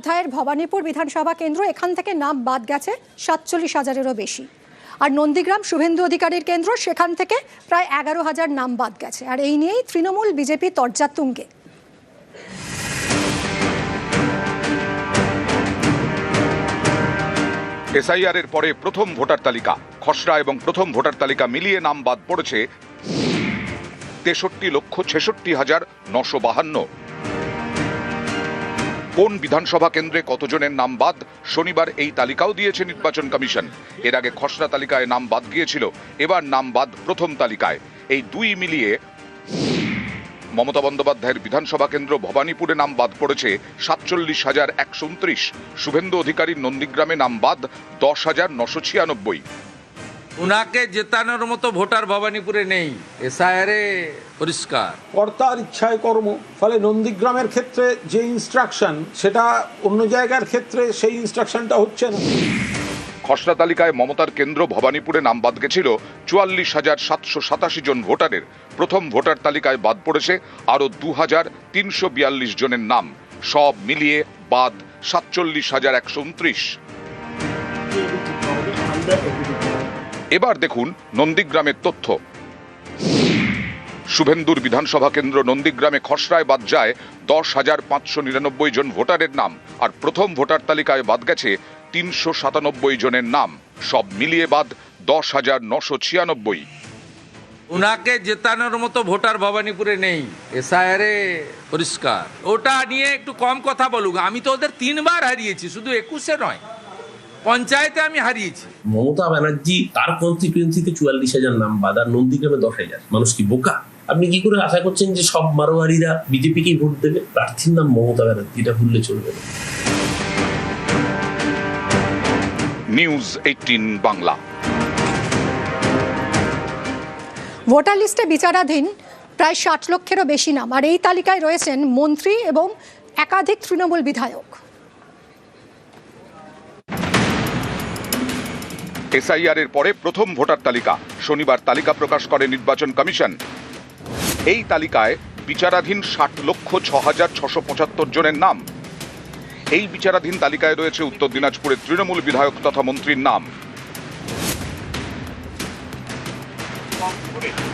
বন্দ্যোপাধ্যায়ের ভবানীপুর বিধানসভা কেন্দ্র, এখান থেকে নাম বাদ গেছে 47,000-এরও বেশি। আর নন্দীগ্রাম শুভেন্দু অধিকারীর কেন্দ্র, সেখান থেকে প্রায় 11,000 নাম বাদ গেছে। আর এই নিয়েই তৃণমূল বিজেপি তরজা তুঙ্গে। এসআইআর এর পরে প্রথম ভোটার তালিকা খসড়া এবং প্রথম ভোটার তালিকা মিলিয়ে নাম বাদ পড়েছে 63,66,952। কোন বিধানসভা কেন্দ্রে কতজনের নাম বাদ শনিবার এই তালিকাও দিয়েছে নির্বাচন কমিশন। এর আগে খসড়া তালিকায় নাম বাদ গিয়েছিল, এবার নাম বাদ প্রথম তালিকায়। এই দুই মিলিয়ে মমতা বন্দ্যোপাধ্যায়ের বিধানসভা কেন্দ্র ভবানীপুরে নাম বাদ পড়েছে 47,129। শুভেন্দু অধিকারীর নন্দীগ্রামে নাম বাদ 10,996। উনাকে জেতানোর মতো ভোটার ভবানীপুরে নেই, এসআইআরে পরিষ্কার। কর্তার ইচ্ছায় কর্ম। ফলে নন্দীগ্রামের ক্ষেত্রে যে ইনস্ট্রাকশন, সেটা অন্য জায়গার ক্ষেত্রে সেই ইনস্ট্রাকশনটা হচ্ছে না। খসড়া তালিকায় মমতার কেন্দ্র ভবানীপুরে নাম বাদ গেছিল 44,787 জন ভোটারের। প্রথম ভোটার তালিকায় বাদ পড়েছে আরও 2,342 জনের নাম। সব মিলিয়ে বাদ 47,129। এবার দেখুন নন্দীগ্রামের তথ্য। শুভেন্দুর বিধানসভা কেন্দ্র নন্দীগ্রামে খসড়ায় বাদ যায় 10,599 জন ভোটারের নাম। আর প্রথম ভোটার তালিকায় বাদ গেছে 397 জনের নাম। সব মিলিয়ে বাদ 10,996। উনাকে জেতানোর মতো ভোটার ভবানীপুরে নেই, এসআইআরে পরিষ্কার। ওটা নিয়ে একটু কম কথা বলুক। আমি তো ওদের 3 বার হারিয়েছি, শুধু 21-এ নয়, পঞ্চায়েতে আমি হারিয়েছি। মমতা ব্যানার্জি তার কনস্টিটুয়েন্সিতে 44,000 নাম বাদ, আর নন্দীগ্রামে 10,000। মানুষ কি বোকা? আপনি কি করে আশা করছেন যে সব মারোয়ারিরা বিজেপিকেই ভোট দেবে? প্রার্থীর নাম মমতা ব্যানার্জি, এটা ভুললে চলবে না। নিউজ 18 বাংলা। ভোটার লিস্টে বিচারাধীন প্রায় 60 লক্ষেরও বেশি নাম। আর এই তালিকায় রয়েছেন মন্ত্রী এবং একাধিক তৃণমূল বিধায়ক। এসআইআর এর পরে প্রথম ভোটার তালিকা শনিবার তালিকা প্রকাশ করে নির্বাচন কমিশন। এই তালিকায় বিচারাধীন 60,06,675 জনের নাম। এই বিচারাধীন তালিকায় রয়েছে উত্তর দিনাজপুরের তৃণমূল বিধায়ক তথা মন্ত্রীর নাম।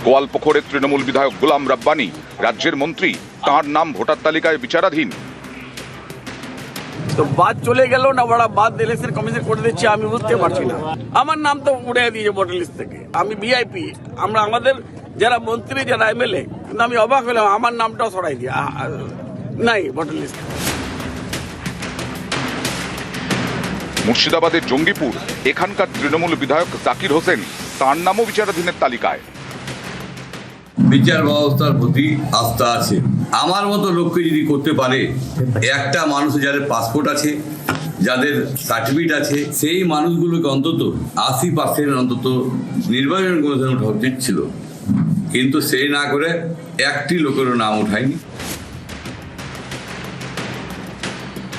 গোয়ালপুকুরের তৃণমূল বিধায়ক গোলাম রাব্বানি রাজ্যের মন্ত্রী, তাঁর নাম ভোটার তালিকায় বিচারাধীন। তো বাদ চলে গেল না, বড় বাদ ইলেকশন কমিশন করে দিচ্ছে, আমি বুঝতে পারছি না। আমার নাম তো উড়ে দিয়েছে ভোটার লিস্ট থেকে। আমি ভিআইপি, আমরা আমাদের যারা মন্ত্রী, যারা এমএলএ, কিন্তু আমি অবাক হলাম আমার নামটাও সরাই দিয়ে নাই ভোটার লিস্ট। মুর্শিদাবাদের জঙ্গিপুর এখানকার তৃণমূল বিধায়ক জাকির হোসেন, তাঁর নামও বিচারাধীনের তালিকায়। বিচার ব্যবস্থার প্রতি আস্থা আছে। আমার মতো লোককে যদি করতে পারে, একটা মানুষ যাদের পাসপোর্ট আছে, যাদের সার্টিফিকেট আছে, সেই মানুষগুলোকে অন্তত 80% অন্তত নির্বাচন কমিশন ওঠা উচিত ছিল, কিন্তু সেই না করে একটি লোকেরও নাম ওঠায়নি।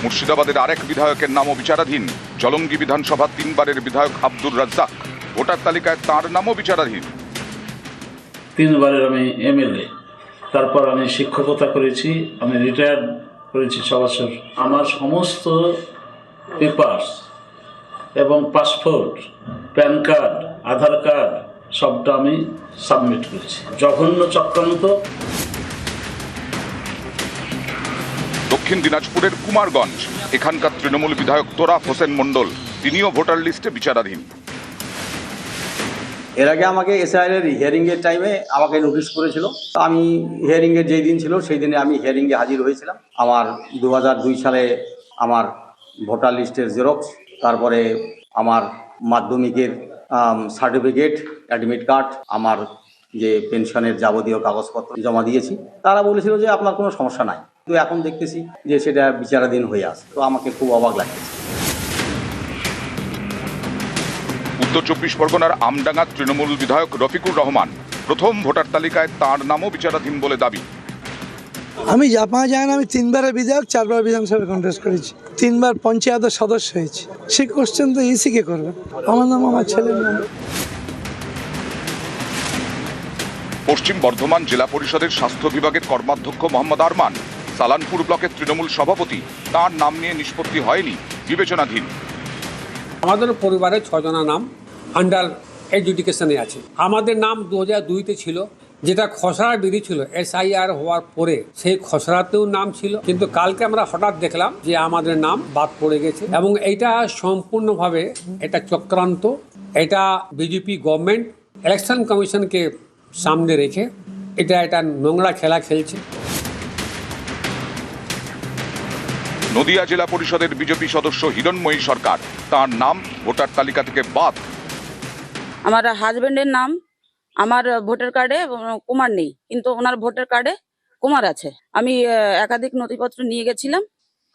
মুর্শিদাবাদের আরেক বিধায়কের নামও বিচারাধীন। জলঙ্গি বিধানসভার 3 বারের বিধায়ক আব্দুর রাজ্জাক, ভোটার তালিকায় তাঁর নামও বিচারাধীন। 3 বারের আমি এমএলএ, তারপর আমি শিক্ষকতা করেছি, আমি রিটায়ার্ড করেছি 6 বছর। আমার সমস্ত পেপারস এবং পাসপোর্ট, প্যান কার্ড, আধার কার্ড সবটা আমি সাবমিট করেছি। জঘন্য চক্রান্ত। দক্ষিণ দিনাজপুরের কুমারগঞ্জ এখানকার তৃণমূল বিধায়ক তোরাফ হোসেন মণ্ডল, তিনিও ভোটার লিস্টে বিচারাধীন। এর আগে আমাকে এসআইআর হিয়ারিংয়ের টাইমে আমাকে নোটিশ করেছিল। আমি হিয়ারিংয়ের যেই দিন ছিল সেই দিনে আমি হিয়ারিংয়ে হাজির হয়েছিলাম। আমার 2002 সালে আমার ভোটার লিস্টের জেরক্স, তারপরে আমার মাধ্যমিকের সার্টিফিকেট, অ্যাডমিট কার্ড, আমার যে পেনশনের যাবতীয় কাগজপত্র জমা দিয়েছি। তারা বলেছিল যে আপনার কোনো সমস্যা নাই, কিন্তু এখন দেখতেছি যে সেটা বিচারাধীন হয়ে আছে। তো আমাকে খুব অবাক লাগতেছে। উত্তর 24 পরগনার আমডাঙ্গার তৃণমূল বিধায়ক রফিকুর রহমান, প্রথম ভোটার তালিকায় তাঁর নামও বিচারাধীন বলে দাবি। আমি জাপা যায় না, আমি 3 বারের বিধায়ক, 4 বার বিধানসভা কন্টেস্ট করেছি, 3 বার পঞ্চায়েতের সদস্য হয়েছি। সে কোশ্চেন তো ইসি কে করবে? আমার নাম আমার ছেলের নাম। পশ্চিম বর্ধমান জেলা পরিষদের স্বাস্থ্য বিভাগের কর্মাধ্যক্ষ মোহাম্মদ আরমান, সালানপুর ব্লকের তৃণমূল সভাপতি, তার নাম নিয়ে নিষ্পত্তি হয়নি, বিবেচনাধীন। আমাদের পরিবারের 6 জনের নাম আন্ডার এডুকেশনে আছে। আমাদের নাম 2002-তে ছিল, যেটা খসড়া বেরিয়েছিল SIR হওয়ার পরে, সেই খসড়াতেও নাম ছিল, কিন্তু কালকে আমরা হঠাৎ দেখলাম যে আমাদের নাম বাদ পড়ে গেছে। এবং এইটা সম্পূর্ণভাবে এটা চক্রান্ত, এটা বিজেপি গভর্নমেন্ট ইলেকশন কমিশনকে সামনে রেখে এটা নোংরা খেলা খেলছে। নদিয়া জেলা পরিষদের বিজেপি সদস্য হিরণময়ী সরকার, তার নাম ভোটার তালিকা থেকে বাদ। আমার হাজবেন্ডের নাম আমার ভোটার কার্ডে কুমার নেই, কিন্তু ওনার ভোটার কার্ডে কুমার আছে। আমি একাধিক নথিপত্র নিয়ে গেছিলাম,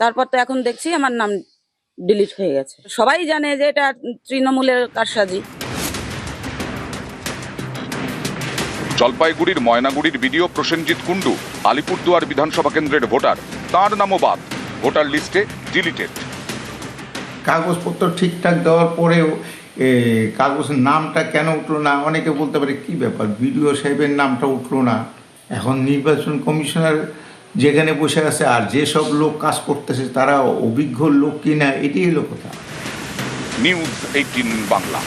তারপর তো এখন দেখছি আমার নাম ডিলিট হয়ে গেছে। সবাই জানে যে এটা তৃণমূলের কারসাজি। জলপাইগুড়ির ময়নাগুড়ির বিডিও প্রসেনজিৎ কুণ্ডু আলিপুরদুয়ার বিধানসভা কেন্দ্রের ভোটার, তার নামও বাদ, ভোটার লিস্টে ডিলিটেড। কাগজপত্র ঠিকঠাক দেওয়ার পরেও কাগজের নামটা কেন উঠলো না? অনেকে বলতে পারে কি ব্যাপার, বিডিও সাহেবের নামটা উঠলো না। এখন নির্বাচন কমিশনার যেখানে বসে আছে আর যেসব লোক কাজ করতেছে তারা অভিজ্ঞ লোক কিনা, এটাই হলো কথা। নিউজ 18 বাংলা।